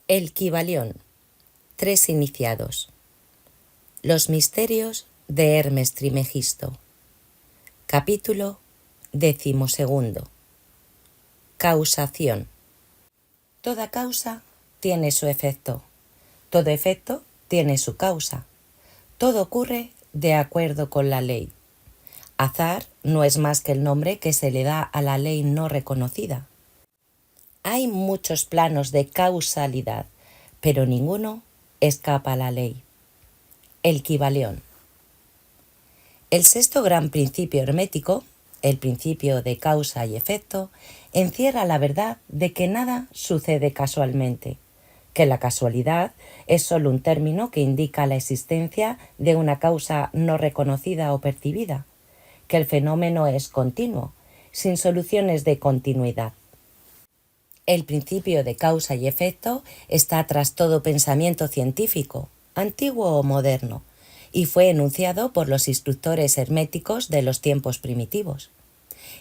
El Kybalión. 3 iniciados. Los misterios de Hermes Trimegisto. Capítulo 12. Causación. Toda causa tiene su efecto. Todo efecto tiene su causa. Todo ocurre de acuerdo con la ley. Azar no es más que el nombre que se le da a la ley no reconocida. Hay muchos planos de causalidad, pero ninguno escapa a la ley. El Kybalión. El sexto gran principio hermético, el principio de causa y efecto, encierra la verdad de que nada sucede casualmente, que la casualidad es solo un término que indica la existencia de una causa no reconocida o percibida, que el fenómeno es continuo, sin soluciones de continuidad. El principio de causa y efecto está tras todo pensamiento científico, antiguo o moderno, y fue enunciado por los instructores herméticos de los tiempos primitivos.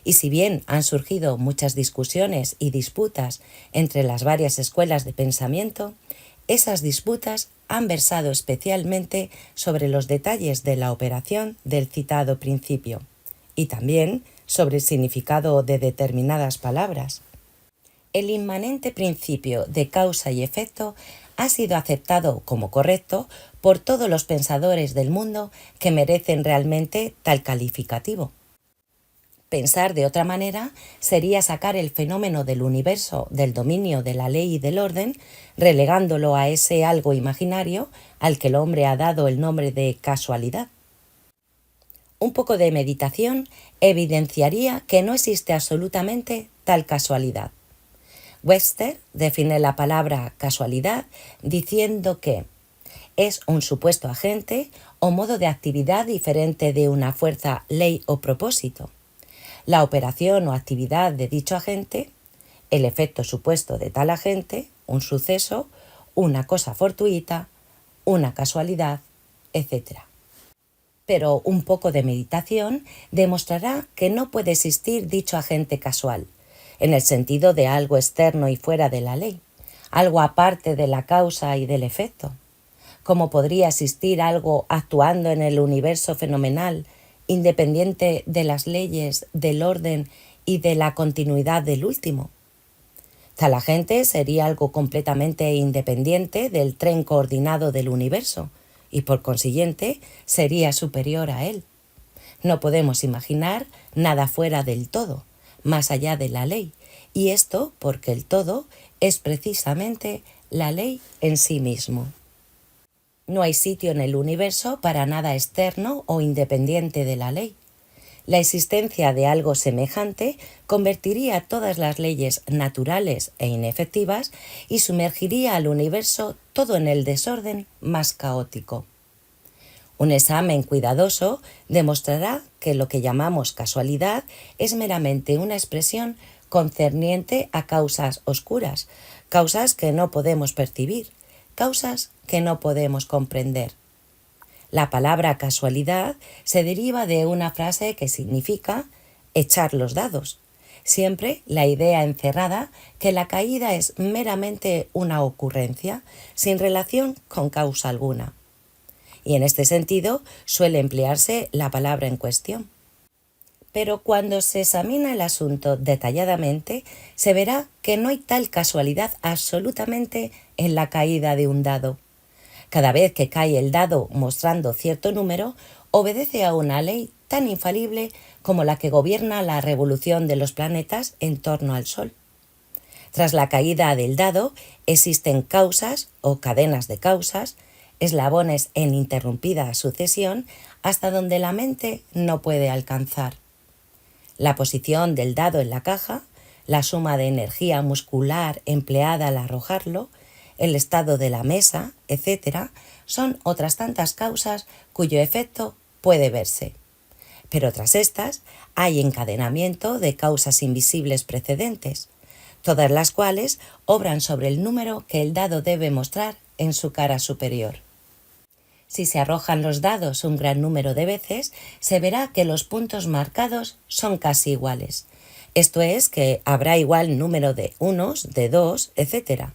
Y si bien han surgido muchas discusiones y disputas entre las varias escuelas de pensamiento, esas disputas han versado especialmente sobre los detalles de la operación del citado principio, y también sobre el significado de determinadas palabras. El inmanente principio de causa y efecto ha sido aceptado como correcto por todos los pensadores del mundo que merecen realmente tal calificativo. Pensar de otra manera sería sacar el fenómeno del universo del dominio de la ley y del orden, relegándolo a ese algo imaginario al que el hombre ha dado el nombre de casualidad. Un poco de meditación evidenciaría que no existe absolutamente tal casualidad. Webster define la palabra casualidad diciendo que es un supuesto agente o modo de actividad diferente de una fuerza, ley o propósito. La operación o actividad de dicho agente, el efecto supuesto de tal agente, un suceso, una cosa fortuita, una casualidad, etc. Pero un poco de meditación demostrará que no puede existir dicho agente casual, en el sentido de algo externo y fuera de la ley, algo aparte de la causa y del efecto. ¿Cómo podría existir algo actuando en el universo fenomenal, independiente de las leyes, del orden y de la continuidad del último? Tal agente sería algo completamente independiente del tren coordinado del universo y por consiguiente sería superior a él. No podemos imaginar nada fuera del todo, más allá de la ley, y esto porque el todo es precisamente la ley en sí mismo. No hay sitio en el universo para nada externo o independiente de la ley. La existencia de algo semejante convertiría todas las leyes naturales e inefectivas y sumergiría al universo todo en el desorden más caótico. Un examen cuidadoso demostrará que lo que llamamos casualidad es meramente una expresión concerniente a causas oscuras, causas que no podemos percibir, causas que no podemos comprender. La palabra casualidad se deriva de una frase que significa echar los dados, siempre la idea encerrada que la caída es meramente una ocurrencia sin relación con causa alguna. Y en este sentido suele emplearse la palabra en cuestión. Pero cuando se examina el asunto detalladamente, se verá que no hay tal casualidad absolutamente en la caída de un dado. Cada vez que cae el dado mostrando cierto número, obedece a una ley tan infalible como la que gobierna la revolución de los planetas en torno al Sol. Tras la caída del dado existen causas o cadenas de causas, eslabones en interrumpida sucesión hasta donde la mente no puede alcanzar. La posición del dado en la caja, la suma de energía muscular empleada al arrojarlo, el estado de la mesa, etc., son otras tantas causas cuyo efecto puede verse. Pero tras estas hay encadenamiento de causas invisibles precedentes, todas las cuales obran sobre el número que el dado debe mostrar en su cara superior. Si se arrojan los dados un gran número de veces, se verá que los puntos marcados son casi iguales. Esto es, que habrá igual número de unos, de dos, etc.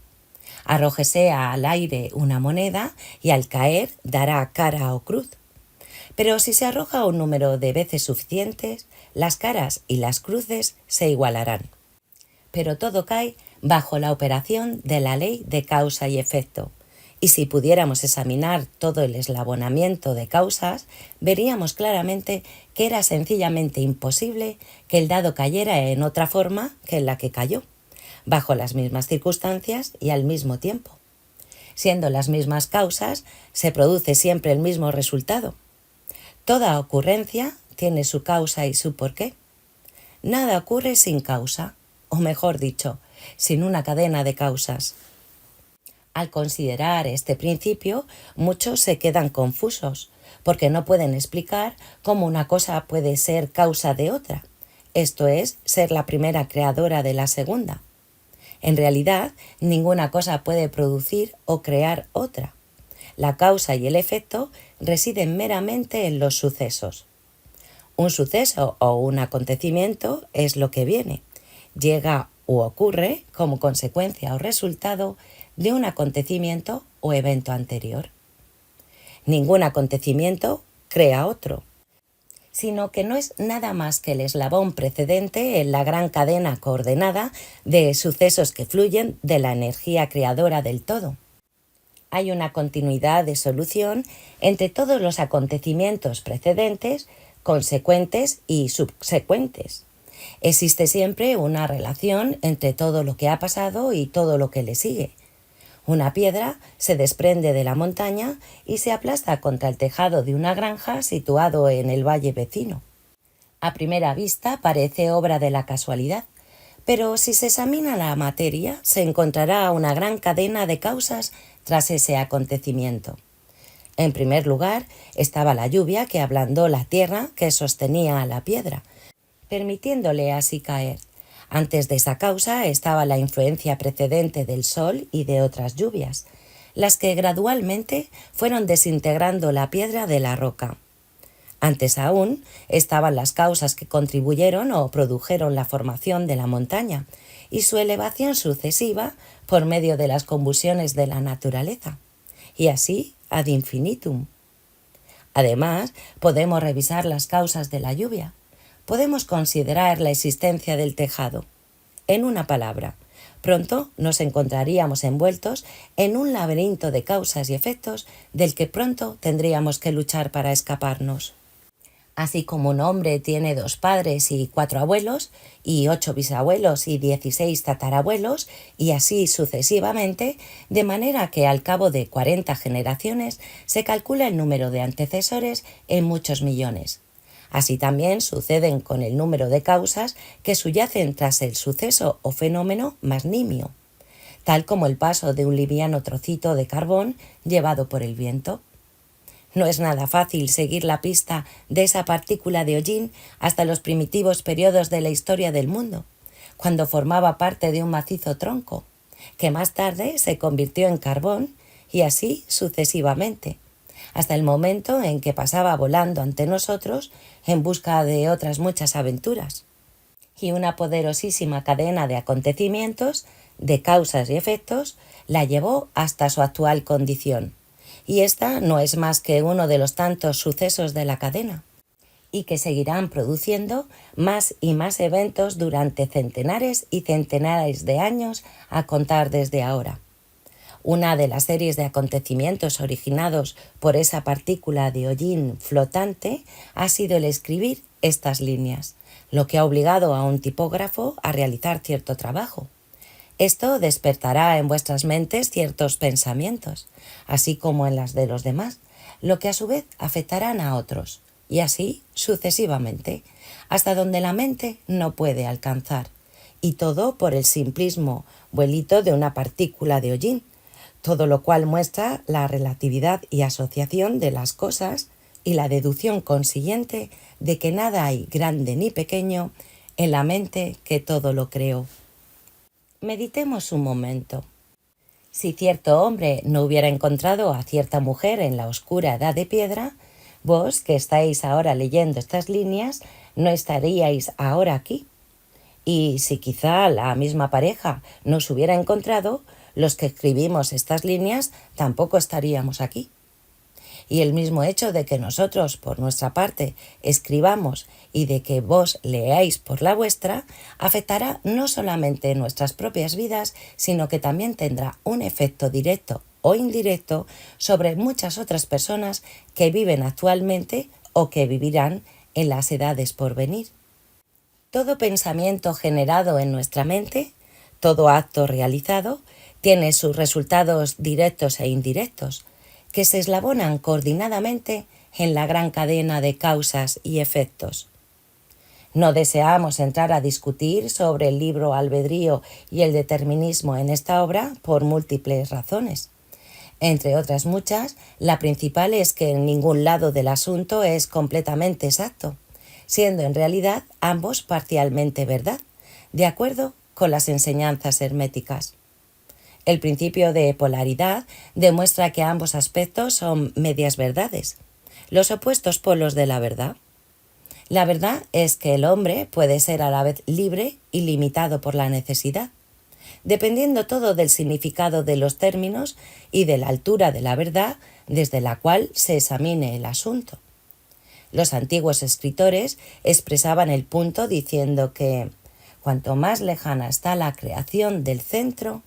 Arrójese al aire una moneda y al caer dará cara o cruz. Pero si se arroja un número de veces suficientes, las caras y las cruces se igualarán. Pero todo cae bajo la operación de la ley de causa y efecto. Y si pudiéramos examinar todo el eslabonamiento de causas, veríamos claramente que era sencillamente imposible que el dado cayera en otra forma que en la que cayó, bajo las mismas circunstancias y al mismo tiempo. Siendo las mismas causas, se produce siempre el mismo resultado. Toda ocurrencia tiene su causa y su porqué. Nada ocurre sin causa, o mejor dicho, sin una cadena de causas. Al considerar este principio, muchos se quedan confusos, porque no pueden explicar cómo una cosa puede ser causa de otra, esto es, ser la primera creadora de la segunda. En realidad, ninguna cosa puede producir o crear otra. La causa y el efecto residen meramente en los sucesos. Un suceso o un acontecimiento es lo que viene, llega u ocurre como consecuencia o resultado de un acontecimiento o evento anterior. Ningún acontecimiento crea otro, sino que no es nada más que el eslabón precedente en la gran cadena coordenada de sucesos que fluyen de la energía creadora del todo. Hay una continuidad de solución entre todos los acontecimientos precedentes, consecuentes y subsecuentes. Existe siempre una relación entre todo lo que ha pasado y todo lo que le sigue. Una piedra se desprende de la montaña y se aplasta contra el tejado de una granja situado en el valle vecino. A primera vista parece obra de la casualidad, pero si se examina la materia se encontrará una gran cadena de causas tras ese acontecimiento. En primer lugar estaba la lluvia que ablandó la tierra que sostenía a la piedra, permitiéndole así caer. Antes de esa causa estaba la influencia precedente del sol y de otras lluvias, las que gradualmente fueron desintegrando la piedra de la roca. Antes aún estaban las causas que contribuyeron o produjeron la formación de la montaña y su elevación sucesiva por medio de las convulsiones de la naturaleza, y así ad infinitum. Además, podemos revisar las causas de la lluvia. Podemos considerar la existencia del tejado. En una palabra, pronto nos encontraríamos envueltos en un laberinto de causas y efectos del que pronto tendríamos que luchar para escaparnos. Así como un hombre tiene 2 padres y 4 abuelos, y 8 bisabuelos y 16 tatarabuelos, y así sucesivamente, de manera que al cabo de 40 generaciones se calcula el número de antecesores en muchos millones. Así también suceden con el número de causas que subyacen tras el suceso o fenómeno más nimio, tal como el paso de un liviano trocito de carbón llevado por el viento. No es nada fácil seguir la pista de esa partícula de hollín hasta los primitivos periodos de la historia del mundo, cuando formaba parte de un macizo tronco, que más tarde se convirtió en carbón y así sucesivamente, hasta el momento en que pasaba volando ante nosotros en busca de otras muchas aventuras. Y una poderosísima cadena de acontecimientos, de causas y efectos, la llevó hasta su actual condición. Y esta no es más que uno de los tantos sucesos de la cadena, y que seguirán produciendo más y más eventos durante centenares y centenares de años a contar desde ahora. Una de las series de acontecimientos originados por esa partícula de hollín flotante ha sido el escribir estas líneas, lo que ha obligado a un tipógrafo a realizar cierto trabajo. Esto despertará en vuestras mentes ciertos pensamientos, así como en las de los demás, lo que a su vez afectarán a otros, y así sucesivamente, hasta donde la mente no puede alcanzar, y todo por el simplismo vuelito de una partícula de hollín, todo lo cual muestra la relatividad y asociación de las cosas y la deducción consiguiente de que nada hay grande ni pequeño en la mente que todo lo creó. Meditemos un momento. Si cierto hombre no hubiera encontrado a cierta mujer en la oscura edad de piedra, vos, que estáis ahora leyendo estas líneas, no estaríais ahora aquí. Y si quizá la misma pareja no os hubiera encontrado, los que escribimos estas líneas tampoco estaríamos aquí. Y el mismo hecho de que nosotros, por nuestra parte, escribamos y de que vos leáis por la vuestra, afectará no solamente nuestras propias vidas, sino que también tendrá un efecto directo o indirecto sobre muchas otras personas que viven actualmente o que vivirán en las edades por venir. Todo pensamiento generado en nuestra mente, todo acto realizado, tiene sus resultados directos e indirectos, que se eslabonan coordinadamente en la gran cadena de causas y efectos. No deseamos entrar a discutir sobre el libre albedrío y el determinismo en esta obra por múltiples razones. Entre otras muchas, la principal es que en ningún lado del asunto es completamente exacto, siendo en realidad ambos parcialmente verdad, de acuerdo con las enseñanzas herméticas. El principio de polaridad demuestra que ambos aspectos son medias verdades, los opuestos polos de la verdad. La verdad es que el hombre puede ser a la vez libre y limitado por la necesidad, dependiendo todo del significado de los términos y de la altura de la verdad desde la cual se examine el asunto. Los antiguos escritores expresaban el punto diciendo que cuanto más lejana está la creación del centro,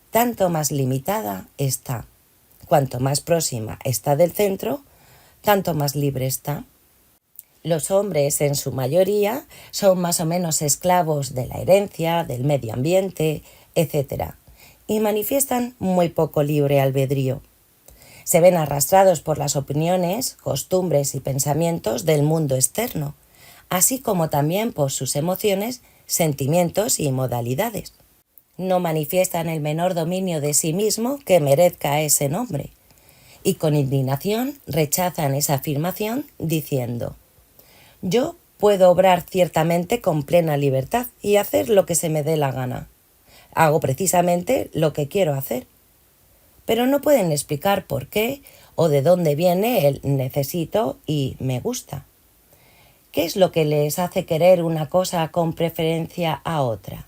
tanto más limitada está. Cuanto más próxima está del centro, tanto más libre está. Los hombres, en su mayoría, son más o menos esclavos de la herencia, del medio ambiente, etc., y manifiestan muy poco libre albedrío. Se ven arrastrados por las opiniones, costumbres y pensamientos del mundo externo, así como también por sus emociones, sentimientos y modalidades. No manifiestan el menor dominio de sí mismo que merezca ese nombre, y con indignación rechazan esa afirmación diciendo: yo puedo obrar ciertamente con plena libertad y hacer lo que se me dé la gana. Hago precisamente lo que quiero hacer. Pero no pueden explicar por qué o de dónde viene el necesito y me gusta. ¿Qué es lo que les hace querer una cosa con preferencia a otra?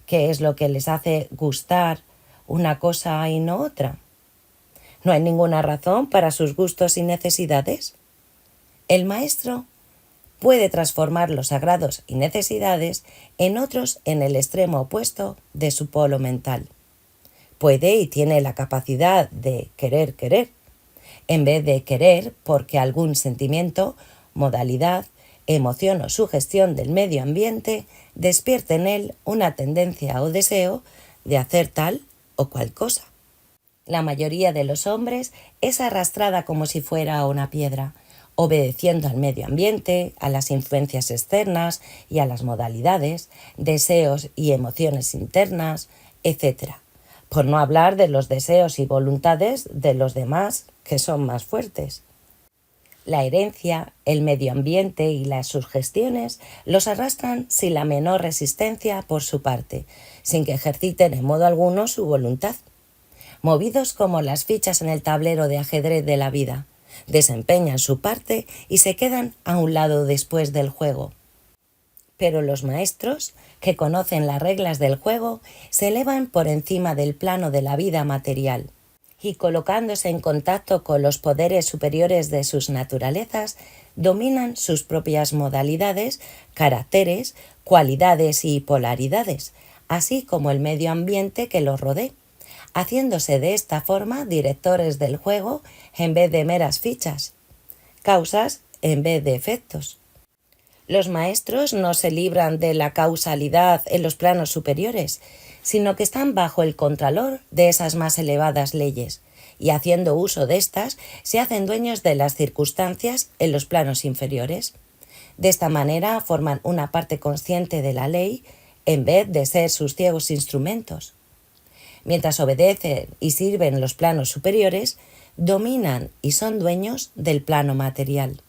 ¿Qué es lo que les hace gustar una cosa y no otra? ¿No hay ninguna razón para sus gustos y necesidades? El maestro puede transformar los agrados y necesidades en otros en el extremo opuesto de su polo mental. Puede y tiene la capacidad de querer, en vez de querer porque algún sentimiento, modalidad, emoción o sugestión del medio ambiente despierte en él una tendencia o deseo de hacer tal o cual cosa. La mayoría de los hombres es arrastrada como si fuera una piedra, obedeciendo al medio ambiente, a las influencias externas y a las modalidades, deseos y emociones internas, etc., por no hablar de los deseos y voluntades de los demás, que son más fuertes. La herencia, el medio ambiente y las sugestiones los arrastran sin la menor resistencia por su parte, sin que ejerciten en modo alguno su voluntad. Movidos como las fichas en el tablero de ajedrez de la vida, desempeñan su parte y se quedan a un lado después del juego. Pero los maestros, que conocen las reglas del juego, se elevan por encima del plano de la vida material y, colocándose en contacto con los poderes superiores de sus naturalezas, dominan sus propias modalidades, caracteres, cualidades y polaridades, así como el medio ambiente que los rodea, haciéndose de esta forma directores del juego en vez de meras fichas, causas en vez de efectos. Los maestros no se libran de la causalidad en los planos superiores, sino que están bajo el contralor de esas más elevadas leyes, y haciendo uso de estas, se hacen dueños de las circunstancias en los planos inferiores. De esta manera forman una parte consciente de la ley, en vez de ser sus ciegos instrumentos. Mientras obedecen y sirven los planos superiores, dominan y son dueños del plano material.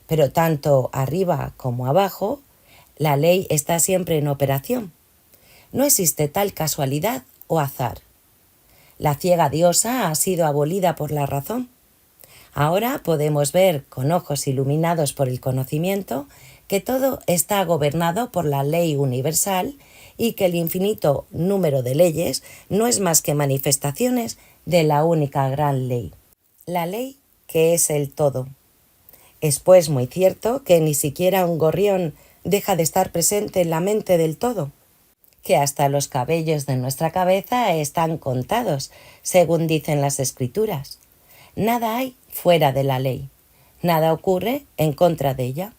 Pero tanto arriba como abajo, la ley está siempre en operación. No existe tal casualidad o azar. La ciega diosa ha sido abolida por la razón. Ahora podemos ver, con ojos iluminados por el conocimiento, que todo está gobernado por la ley universal y que el infinito número de leyes no es más que manifestaciones de la única gran ley, la ley que es el todo. Es pues muy cierto que ni siquiera un gorrión deja de estar presente en la mente del todo, que hasta los cabellos de nuestra cabeza están contados, según dicen las Escrituras. Nada hay fuera de la ley, nada ocurre en contra de ella.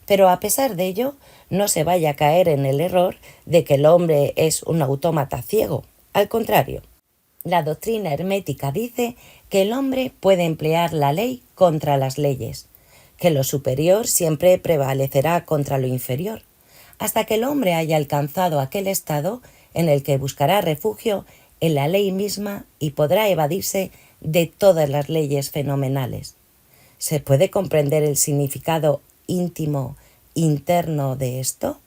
Pero a pesar de ello, no se vaya a caer en el error de que el hombre es un autómata ciego. Al contrario, la doctrina hermética dice que el hombre puede emplear la ley contra las leyes, que lo superior siempre prevalecerá contra lo inferior, hasta que el hombre haya alcanzado aquel estado en el que buscará refugio en la ley misma y podrá evadirse de todas las leyes fenomenales. ¿Se puede comprender el significado íntimo, interno de esto?